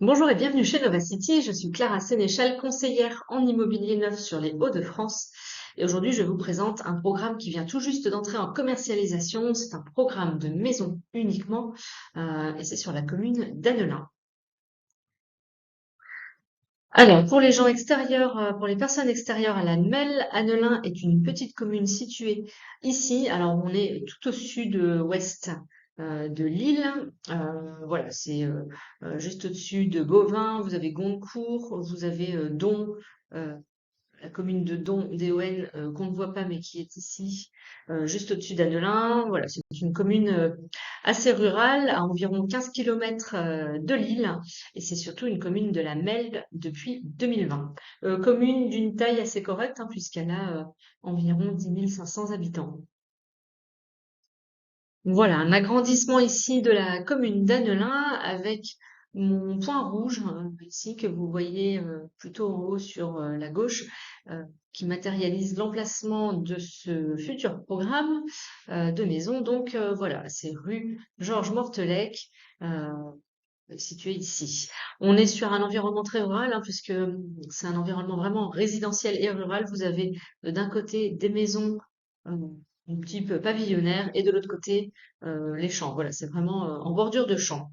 Bonjour et bienvenue chez Nova City. Je suis Clara Sénéchal, conseillère en immobilier neuf sur les Hauts-de-France. Et aujourd'hui, je vous présente un programme qui vient tout juste d'entrer en commercialisation. C'est un programme de maison uniquement et c'est sur la commune d'Annelin. Alors, pour les gens extérieurs, pour les personnes extérieures à l'Annel, Annelin est une petite commune située ici. Alors, on est tout au sud-ouest de l'île. Voilà, c'est juste au-dessus de Beauvais. Vous avez Goncourt, vous avez Don, euh, la commune de Don, qu'on ne voit pas mais qui est ici, juste au-dessus d'Annelin. Voilà, c'est une commune assez rurale, à environ 15 kilomètres de Lille, et c'est surtout une commune de la Melde depuis 2020. Commune d'une taille assez correcte, hein, puisqu'elle a environ 10 500 habitants. Voilà, un agrandissement ici de la commune d'Annelin avec mon point rouge ici que vous voyez plutôt en haut sur la gauche euh, qui matérialise l'emplacement de ce futur programme de maison. Donc voilà, c'est rue Georges Mortelec, euh, situé ici. On est sur un environnement très rural hein, puisque c'est un environnement vraiment résidentiel et rural. Vous avez d'un côté des maisons euh, du type pavillonnaire et de l'autre côté les champs. Voilà, c'est vraiment en bordure de champs.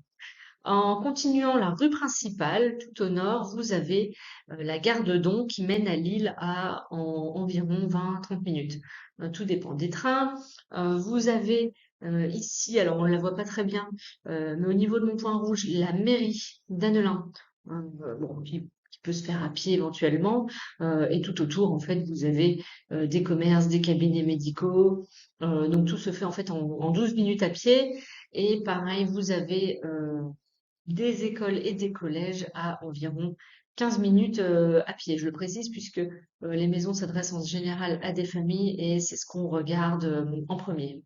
En continuant la rue principale, tout au nord, vous avez la gare de Don qui mène à Lille à environ 20-30 minutes. Tout dépend des trains. Vous avez ici, alors on ne la voit pas très bien, mais au niveau de mon point rouge, la mairie d'Annelin, bon, qui peut se faire à pied éventuellement. Et tout autour, en fait, vous avez des commerces, des cabinets médicaux. Donc tout se fait en fait en 12 minutes à pied. Et pareil, vous avez des écoles et des collèges à environ 15 minutes à pied. Je le précise puisque les maisons s'adressent en général à des familles et c'est ce qu'on regarde en premier.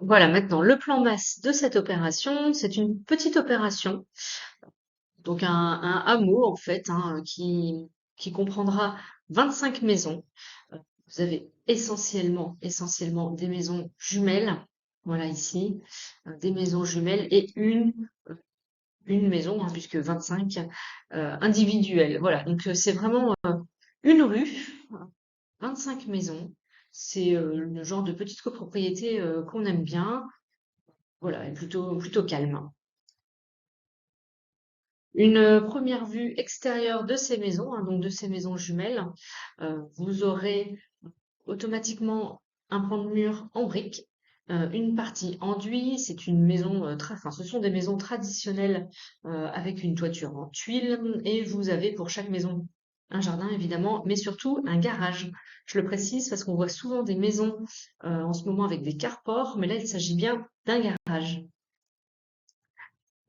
Voilà, maintenant le plan masse de cette opération, c'est une petite opération, donc un hameau en fait, hein, qui comprendra 25 maisons. Euh, Vous avez essentiellement des maisons jumelles, voilà ici, des maisons jumelles et une maison, hein, puisque 25 individuelles. Voilà, donc c'est vraiment une rue, 25 maisons. C'est le genre de petite copropriété qu'on aime bien. Voilà, et plutôt calme. Une première vue extérieure de ces maisons, hein, donc de ces maisons jumelles, vous aurez automatiquement un pan de mur en briques, une partie enduit. C'est une maison, enfin, ce sont des maisons traditionnelles avec une toiture en tuiles et vous avez pour chaque maison un jardin évidemment, mais surtout un garage. Je le précise parce qu'on voit souvent des maisons en ce moment avec des carports, mais là il s'agit bien d'un garage.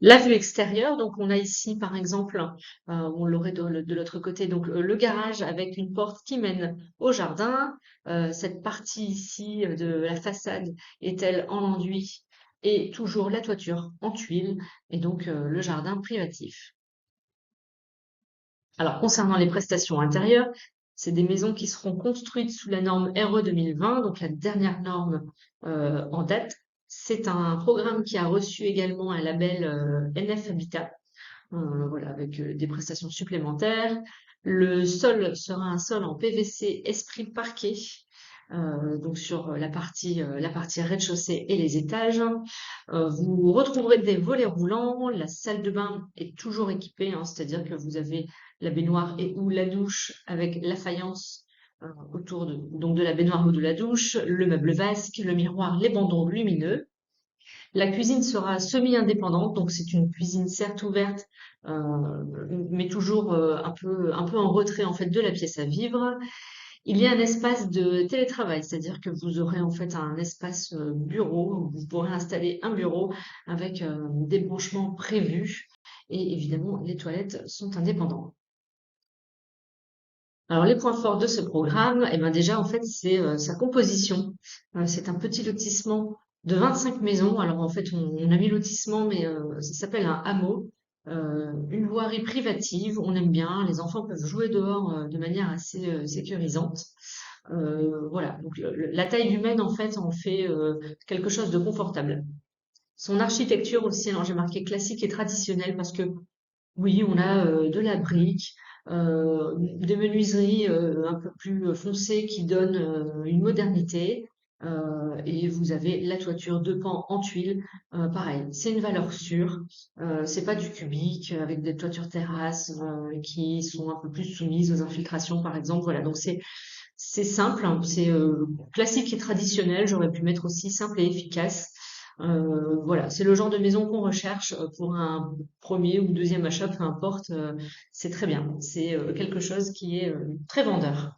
La vue extérieure, donc on a ici par exemple, on l'aurait de l'autre côté, donc le garage avec une porte qui mène au jardin. Cette partie ici de la façade est-elle en enduit et toujours la toiture en tuiles et donc le jardin privatif. Alors concernant les prestations intérieures, c'est des maisons qui seront construites sous la norme RE 2020, donc la dernière norme en date. C'est un programme qui a reçu également un label NF Habitat. Voilà, avec des prestations supplémentaires. Le sol sera un sol en PVC esprit parquet, donc sur la partie rez-de-chaussée et les étages. Vous retrouverez des volets roulants. La salle de bain est toujours équipée, hein, c'est-à-dire que vous avez la baignoire et ou la douche avec la faïence autour donc de la baignoire ou de la douche, le meuble vasque, le miroir, les bandons lumineux. La cuisine sera semi-indépendante, donc c'est une cuisine certes ouverte, mais toujours un peu en retrait en fait de la pièce à vivre. Il y a un espace de télétravail, c'est-à-dire que vous aurez en fait un espace bureau où vous pourrez installer un bureau avec des branchements prévus et évidemment les toilettes sont indépendantes. Alors les points forts de ce programme, eh ben déjà en fait c'est sa composition. C'est un petit lotissement de 25 maisons. Alors en fait on a mis lotissement mais ça s'appelle un hameau. Une voirie privative, on aime bien. Les enfants peuvent jouer dehors de manière assez sécurisante. Voilà, donc la taille humaine en fait en fait quelque chose de confortable. Son architecture aussi, alors j'ai marqué classique et traditionnelle parce que oui, on a de la brique, des menuiseries un peu plus foncées qui donnent une modernité. Et vous avez la toiture de pan en tuiles. Pareil, c'est une valeur sûre. C'est pas du cubique avec des toitures terrasses qui sont un peu plus soumises aux infiltrations, par exemple. Voilà, donc c'est simple, hein, c'est classique et traditionnel. J'aurais pu mettre aussi simple et efficace. Voilà, c'est le genre de maison qu'on recherche pour un premier ou deuxième achat, peu importe. C'est très bien. C'est quelque chose qui est très vendeur.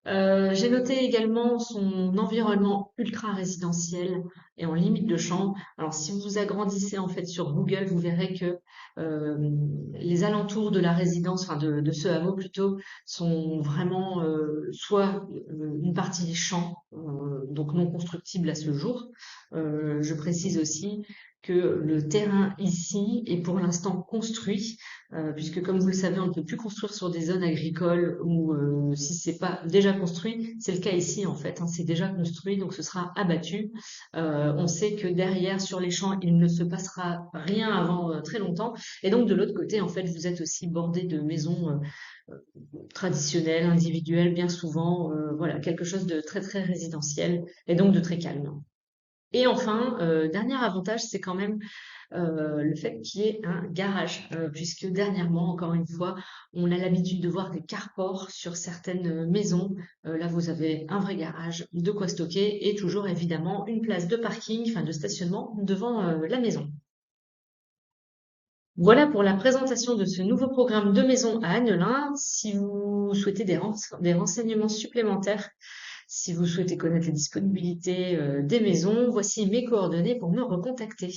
J'ai noté également son environnement ultra résidentiel et en limite de champ. Alors, si vous agrandissez en fait sur Google, vous verrez que euh, les alentours de la résidence, enfin de ce hameau plutôt, sont vraiment soit une partie champ, donc non constructible à ce jour. Je précise aussi que le terrain ici est pour l'instant construit puisque comme vous le savez, on ne peut plus construire sur des zones agricoles ou si c'est pas déjà construit, c'est le cas ici en fait, hein, c'est déjà construit, donc ce sera abattu. On sait que derrière, sur les champs, il ne se passera rien avant très longtemps, et donc de l'autre côté, en fait, vous êtes aussi bordé de maisons traditionnelles, individuelles, bien souvent, voilà, quelque chose de très très résidentiel et donc de très calme. Et enfin, dernier avantage, c'est quand même le fait qu'il y ait un garage, puisque dernièrement, encore une fois, on a l'habitude de voir des carports sur certaines maisons. Là, vous avez un vrai garage, de quoi stocker et toujours évidemment une place de parking, enfin de stationnement devant la maison. Voilà pour la présentation de ce nouveau programme de maison à Annelin. Si vous souhaitez des renseignements supplémentaires, si vous souhaitez connaître les disponibilités des maisons, voici mes coordonnées pour me recontacter.